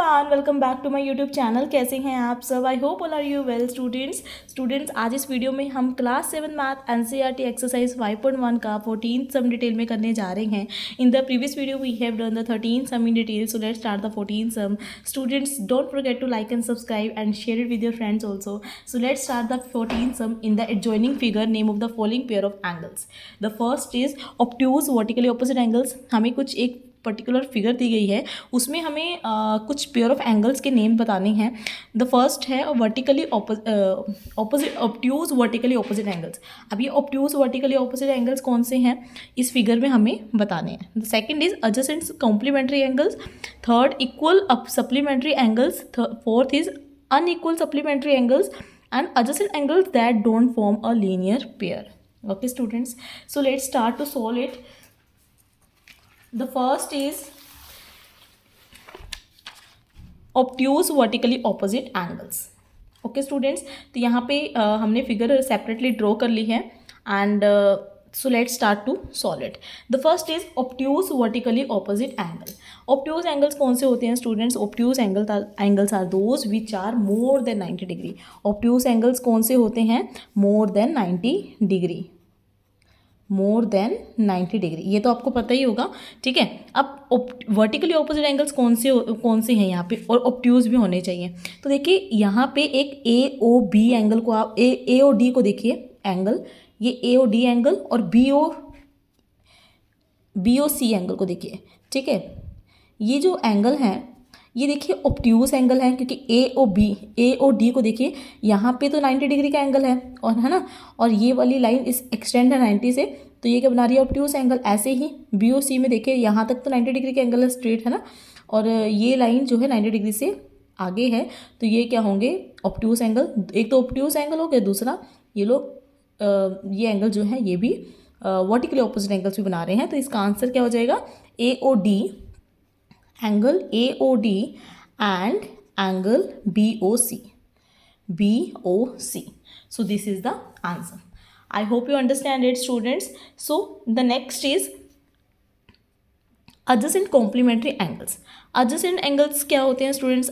Everyone, welcome back to my YouTube channel. कैसे हैं आप सब? I hope all are you well students. आज इस वीडियो में हम क्लास 7 मैथ एनसीईआरटी एक्सरसाइज 5.1 का 14th सम डिटेल में करने जा रहे हैं। In the previous video we have done the 13th sum in detail, so let's start the 14th sum. Students, don't forget to like and subscribe and share it with your friends also. So let's start the 14th sum. In the adjoining figure name of the following pair of angles. The first is obtuse vertically opposite angles. हमें कुछ एक particular figure दी गई है, उसमें हमें कुछ pair of angles के name बताने हैं। द फर्स्ट है vertically opposite obtuse vertically opposite angles. अब ये ऑब्ट्यूज वर्टिकली ऑपोजिट एंगल्स कौन से हैं इस फिगर में हमें बताने हैं। The second is adjacent complementary angles. Third equal supplementary angles. Fourth is unequal supplementary angles and adjacent angles that don't form a linear pair. Okay students, so let's start to solve it. The first is obtuse vertically opposite angles. Okay students, तो यहाँ पे हमने figure separately draw कर ली है and so let's start to solve it. The first is obtuse vertically opposite angle. Obtuse angles कौन से होते हैं students? Obtuse angles are those which are more than 90 degree. Obtuse angles कौन से होते हैं? More than 90 degree. More than 90 degree, ये तो आपको पता ही होगा। ठीक है, अब वर्टिकली ऑपोजिट एंगल्स कौन से हैं यहाँ पे, और ऑब्ट्यूज भी होने चाहिए। तो देखिए यहाँ पे एक ए ओ बी एंगल को आप ए ओ डी को देखिए एंगल, ये ए ओ डी एंगल, और बी ओ सी एंगल को देखिए। ठीक है, ये जो एंगल हैं ये देखिए ऑब्ट्यूज एंगल है, क्योंकि ए ओ डी को देखिए यहाँ पे तो 90 डिग्री का एंगल है, और है ना, और ये वाली लाइन इस एक्सटेंड है 90 से, तो ये क्या बना रही है? Obtuse angle. ऐसे ही बी ओ सी में देखिए यहाँ तक तो 90 डिग्री का एंगल है, स्ट्रेट है ना, और ये लाइन जो है 90 डिग्री से आगे है, तो ये क्या होंगे? Obtuse angle. एक तो ऑब्ट्यूज एंगल हो गया, दूसरा ये लोग ये एंगल जो है ये भी वर्टिकली ऑपोजिट एंगल्स भी बना रहे हैं। तो इसका आंसर क्या हो जाएगा? A O D angle AOD and angle BOC. So this is the answer. I hope you understand it, students. So the next is adjacent complementary angles. Adjacent angles क्या होते हैं students?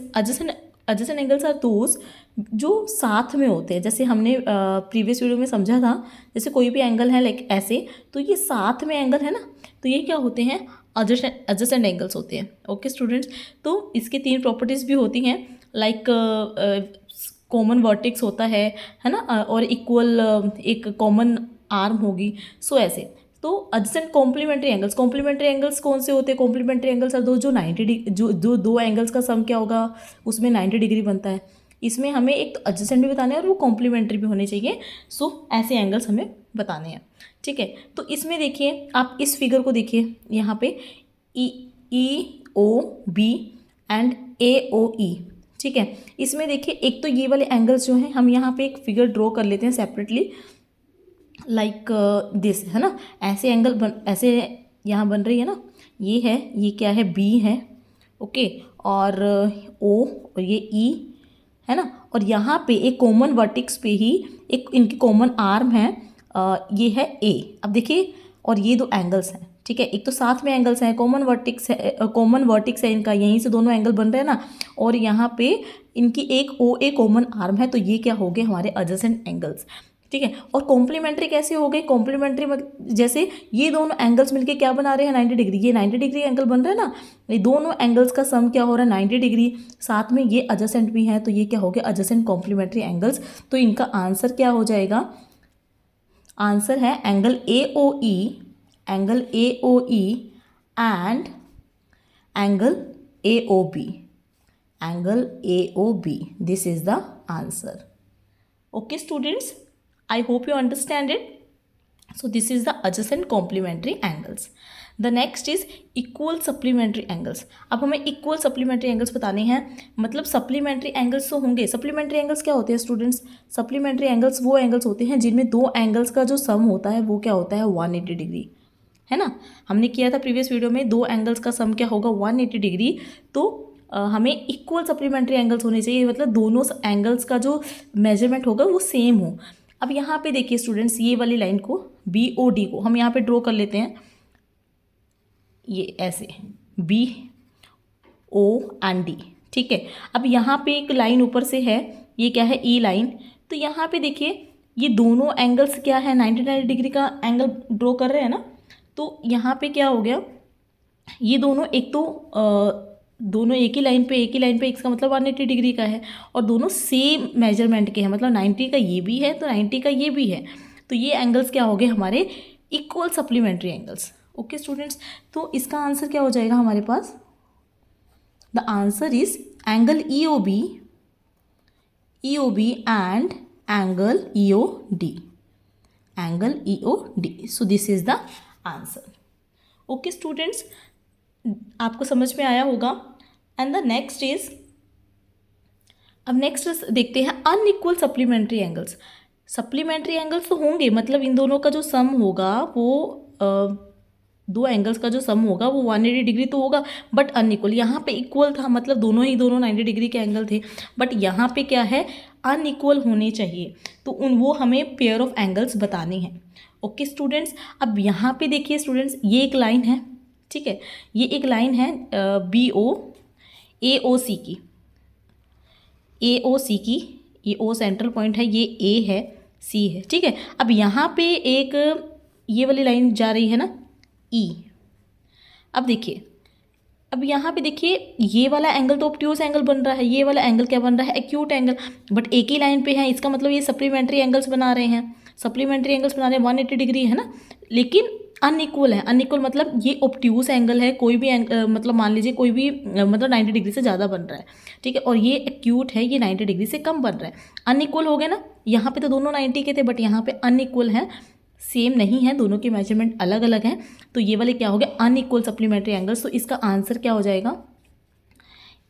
adjacent angles are those जो साथ में होते हैं। जैसे हमने प्रीवियस वीडियो में समझा था, जैसे कोई भी एंगल है लाइक ऐसे, तो ये साथ में एंगल है ना, तो ये क्या होते हैं? एडजेसेंट एंगल्स होते हैं। ओके स्टूडेंट्स, तो इसकी 3 प्रॉपर्टीज़ भी होती हैं, लाइक कॉमन वर्टेक्स होता है ना, और इक्वल एक कॉमन आर्म होगी। सो ऐसे तो एडजेसेंट कॉम्प्लीमेंट्री एंगल्स कौन से होते हैं? कॉम्प्लीमेंट्री एंगल्स आर दो जो 90 डिग्री, जो दो एंगल्स का सम क्या होगा उसमें 90 डिग्री बनता है। इसमें हमें एक तो एडजेसेंट भी बताना है और वो कॉम्प्लीमेंट्री भी होने चाहिए। सो ऐसे एंगल्स हमें बताने हैं। ठीक है, तो इसमें देखिए आप इस फिगर को देखिए, यहाँ पे ई O B and A O ई। ठीक है, इसमें देखिए एक तो ये वाले एंगल्स जो हैं, हम यहाँ पे एक फिगर ड्रॉ कर लेते हैं सेपरेटली, लाइक दिस, है ना। ऐसे एंगल ऐसे यहाँ बन रही है ना, ये है, ये क्या है? बी है। ओके, और ओ और ये ई है ना, और यहाँ पे एक कॉमन वर्टेक्स पे ही एक इनकी कॉमन आर्म है, ये है ए। अब देखिए, और ये दो एंगल्स हैं। ठीक है, एक तो साथ में एंगल्स हैं, कॉमन वर्टेक्स है इनका, यहीं से दोनों एंगल बन रहे हैं ना, और यहाँ पे इनकी एक ओ ए कॉमन आर्म है, तो ये क्या हो गए? हमारे एडजेसेंट एंगल्स। ठीक है, और कॉम्प्लीमेंट्री कैसे हो गए? कॉम्प्लीमेंट्री जैसे ये दोनों एंगल्स मिलके क्या बना रहे हैं? 90 डिग्री। ये 90 डिग्री एंगल बन रहा है ना, ये दोनों एंगल्स का सम क्या हो रहा है? 90 डिग्री। साथ में ये एडजेसेंट भी है, तो ये क्या हो गया? Adjacent complementary angles. तो इनका आंसर क्या हो जाएगा? आंसर है angle A O E and angle A O B. This is the answer. Okay students, I hope you understand it. So this is the adjacent complementary angles. The next is equal supplementary angles. अब हमें equal supplementary angles बताने हैं, मतलब supplementary angles तो होंगे। supplementary angles क्या होते हैं स्टूडेंट्स? supplementary angles वो angles होते हैं जिनमें दो angles का जो sum होता है वो क्या होता है? 180 डिग्री, है ना। हमने किया था प्रीवियस वीडियो में, दो एंगल्स का सम क्या होगा? 180 डिग्री। तो हमें इक्वल सप्लीमेंट्री एंगल्स होने चाहिए, मतलब दोनों एंगल्स का जो मेजरमेंट होगा वो सेम हो। अब यहाँ पे देखिए स्टूडेंट्स, ये वाली लाइन को बी ओ डी को हम यहाँ पे ड्रॉ कर लेते हैं, ये ऐसे बी ओ एंड डी। ठीक है। अब यहाँ पे एक लाइन ऊपर से है, ये क्या है, ई लाइन। तो यहाँ पे देखिए ये दोनों एंगल्स क्या है, 90 डिग्री का एंगल ड्रॉ कर रहे हैं ना। तो यहाँ पे क्या हो गया, ये दोनों एक तो दोनों एक ही लाइन पे, इसका मतलब 180 डिग्री का है, और दोनों सेम मेजरमेंट के हैं, मतलब 90 का ये भी है तो 90 का ये भी है। तो ये एंगल्स क्या हो गए हमारे, equal supplementary angles. Okay students, तो इसका आंसर क्या हो जाएगा हमारे पास, the answer is angle EOB and angle EOD, angle EOD। So this is the answer. Okay students, आपको समझ में आया होगा। एंड द नेक्स्ट इज, अब नेक्स्ट देखते हैं unequal supplementary angles. Supplementary angles तो होंगे, मतलब इन दोनों का जो सम होगा वो दो एंगल्स का जो सम होगा वो 180 डिग्री तो होगा, बट अनइक्वल। यहाँ पे इक्वल था, मतलब दोनों 90 डिग्री के एंगल थे, बट यहाँ पे क्या है, अनइक्वल होने चाहिए। तो वो हमें पेयर ऑफ एंगल्स बताने हैं। ओके स्टूडेंट्स, अब यहाँ पे देखिए स्टूडेंट्स, ये एक लाइन है, ठीक है, ये एक लाइन है AOC की, ये O सेंट्रल पॉइंट है, ये A है, C है, ठीक है। अब यहाँ पे एक ये वाली लाइन जा रही है ना, E। अब देखिए, अब यहाँ पे देखिए ये वाला एंगल तो ऑब्ट्यूज एंगल बन रहा है, ये वाला एंगल क्या बन रहा है, एक्यूट एंगल, बट एक ही लाइन पे है, इसका मतलब ये सप्लीमेंट्री एंगल्स बना रहे हैं, 180 डिग्री है ना, लेकिन अनइक्वल है। अनइक्वल मतलब ये ऑब्ट्यूज एंगल है, कोई भी मतलब मान लीजिए कोई भी मतलब 90 डिग्री से ज़्यादा बन रहा है, ठीक है, और ये एक्यूट है, ये 90 डिग्री से कम बन रहा है। अनइक्वल हो गया ना, यहाँ पे तो दोनों 90 के थे, बट यहाँ पे अनइक्वल है, सेम नहीं है, दोनों के मेजरमेंट अलग अलग हैं। तो ये वाले क्या हो गए, अनइक्वल सप्लीमेंट्री एंगल्स। तो इसका आंसर क्या हो जाएगा,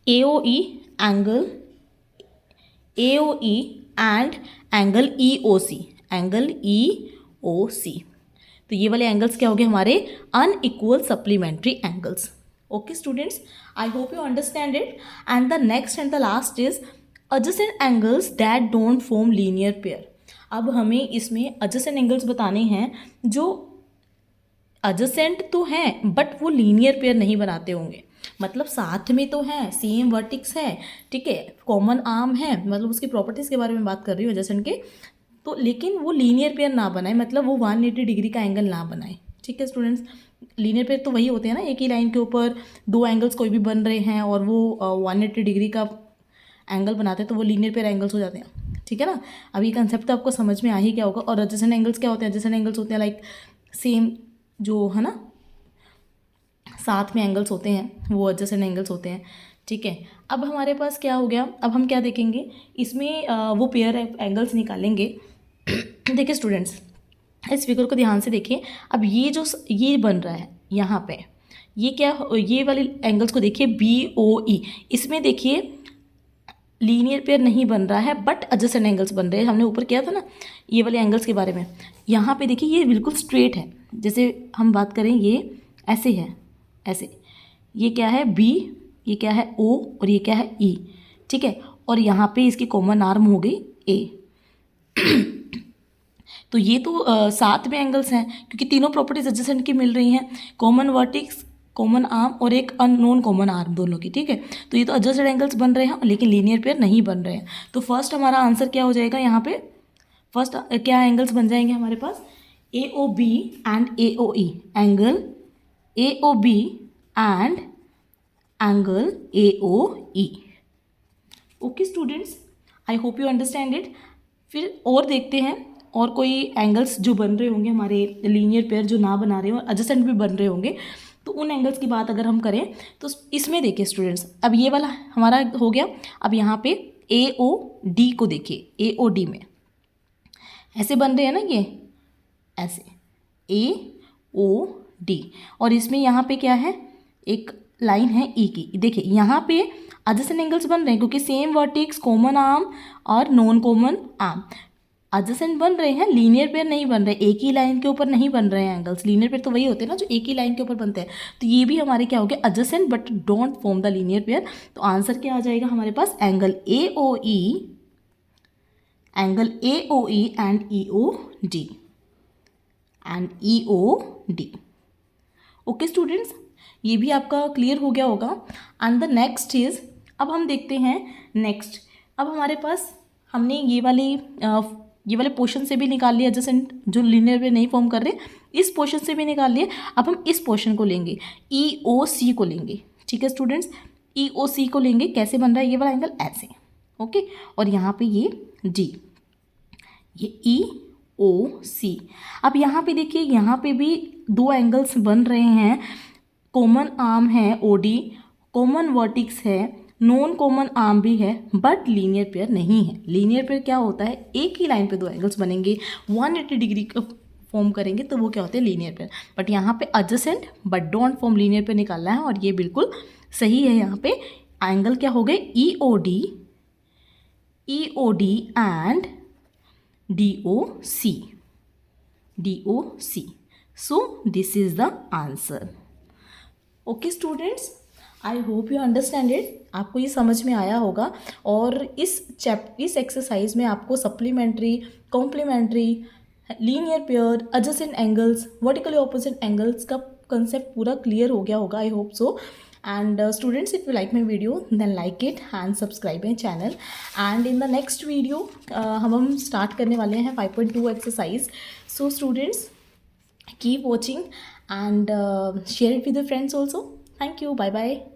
AOE एंड एंगल EOC। तो ये वाले एंगल्स क्या हो गए हमारे, unequal supplementary angles. Okay students, I hope you understand it. And the next and the last is adjacent angles that don't form linear pair. अब हमें इसमें adjacent एंगल्स बताने हैं जो adjacent तो हैं बट वो लीनियर पेयर नहीं बनाते होंगे, मतलब साथ में तो है, सेम वर्टिक्स है, ठीक है, कॉमन आर्म है, मतलब उसकी प्रॉपर्टीज़ के बारे में बात कर रही हूँ adjacent के, तो लेकिन वो लीनियर पेयर ना बनाए, मतलब वो 180 डिग्री का एंगल ना बनाए। ठीक है स्टूडेंट्स, लीनियर पेयर तो वही होते हैं ना, एक ही लाइन के ऊपर दो एंगल्स कोई भी बन रहे हैं और वो 180 डिग्री का एंगल बनाते हैं, तो वो लीनियर पेयर एंगल्स हो जाते हैं। ठीक है ना, अब ये कंसेप्ट तो आपको समझ में आ ही गया होगा। और एडजेसेंट एंगल्स क्या होते हैं, एडजेसेंट एंगल्स होते हैं लाइक सेम जो है ना साथ में एंगल्स होते हैं, वो एडजेसेंट एंगल्स होते हैं। ठीक है, अब हमारे पास क्या हो गया, अब हम क्या देखेंगे इसमें, वो पेयर एंगल्स निकालेंगे। देखिए स्टूडेंट्स, इस फिगर को ध्यान से देखिए। अब ये जो ये बन रहा है यहाँ पे, ये क्या, ये वाले एंगल्स को देखिए BOE, इसमें देखिए लीनियर पेयर नहीं बन रहा है बट एडजेसेंट एंगल्स बन रहे हैं। हमने ऊपर किया था ना ये वाले एंगल्स के बारे में, यहाँ पे देखिए ये बिल्कुल स्ट्रेट है। जैसे हम बात करें ये ऐसे है, ऐसे, ये क्या है B, ये क्या है O और ये क्या है E। ठीक है, और यहाँ पे इसकी कॉमन आर्म हो गई A। तो ये तो साथ में एंगल्स हैं क्योंकि तीनों प्रॉपर्टीज एडजेसेंट की मिल रही हैं, कॉमन वर्टिक्स, कॉमन आर्म और एक अननोन कॉमन आर्म दोनों की। ठीक है, तो ये तो एडजेसेंट एंगल्स बन रहे हैं लेकिन लीनियर पेयर नहीं बन रहे हैं। तो फर्स्ट हमारा आंसर क्या हो जाएगा, यहाँ पे फर्स्ट क्या एंगल्स बन जाएंगे हमारे पास, AOB and AOE, angle AOB and angle AOE। Okay students, I hope you understand it. फिर और देखते हैं और कोई एंगल्स जो बन रहे होंगे हमारे लीनियर पेयर जो ना बना रहे हो, एडजेसेंट भी बन रहे होंगे, तो उन एंगल्स की बात अगर हम करें तो इसमें देखिए स्टूडेंट्स, अब ये वाला हमारा हो गया। अब यहाँ पे AOD को देखिए, AOD में ऐसे बन रहे हैं ना, ये ऐसे AOD, और इसमें यहाँ पे क्या है, एक लाइन है E की। देखिए यहाँ पे एडजेसेंट एंगल्स बन रहे हैं क्योंकि सेम वर्टिक्स, कॉमन आर्म और नॉन कॉमन आर्म एडजेसेंट बन रहे हैं, लीनियर पेयर नहीं बन रहे, एक ही लाइन के ऊपर नहीं बन रहे हैं एंगल्स। लीनियर पेयर तो वही होते हैं ना जो एक ही लाइन के ऊपर बनते हैं। तो ये भी हमारे क्या हो गया, adjacent but don't form the linear pair. तो आंसर क्या आ जाएगा हमारे पास, angle AOE and EOD। Okay students, ये भी आपका क्लियर हो गया होगा। एंड द नेक्स्ट इज अब हम देखते हैं नेक्स्ट। अब हमारे पास हमने ये वाले पोर्शन से भी निकाल लिया एडजेसेंट, जो लीनियर पे नहीं फॉर्म कर रहे, इस पोर्शन से भी निकाल लिए। अब हम इस पोर्शन को लेंगे, EOC को लेंगे। ठीक है स्टूडेंट्स, EOC को लेंगे। कैसे बन रहा है ये वाला एंगल? ऐसे, ओके। और यहाँ पे ये D, ये EOC। अब यहाँ पे देखिए, यहाँ पे भी दो एंगल्स बन रहे हैं। कॉमन आर्म है OD, कॉमन वर्टिक्स है, नॉन कॉमन आर्म भी है, बट लीनियर पेयर नहीं है। लीनियर पेयर क्या होता है? एक ही लाइन पे दो एंगल्स बनेंगे, 180 डिग्री का फॉर्म करेंगे, तो वो क्या होते हैं? Linear pair. बट यहाँ पे adjacent but don't form linear pair निकालना है, और ये बिल्कुल सही है। यहाँ पे एंगल क्या हो गए? EOD and DOC। So this is the answer. Okay students, I hope you understand it. आपको ये समझ में आया होगा। और इस एक्सरसाइज में आपको supplementary, complementary, linear pair, adjacent angles, vertically opposite angles का कंसेप्ट पूरा क्लियर हो गया होगा। I hope so. And students, if you like my video, then like it and subscribe my channel. And in the next video हम start करने वाले हैं 5.2 exercise. So students, keep watching and share it with your friends also. Thank you. Bye bye.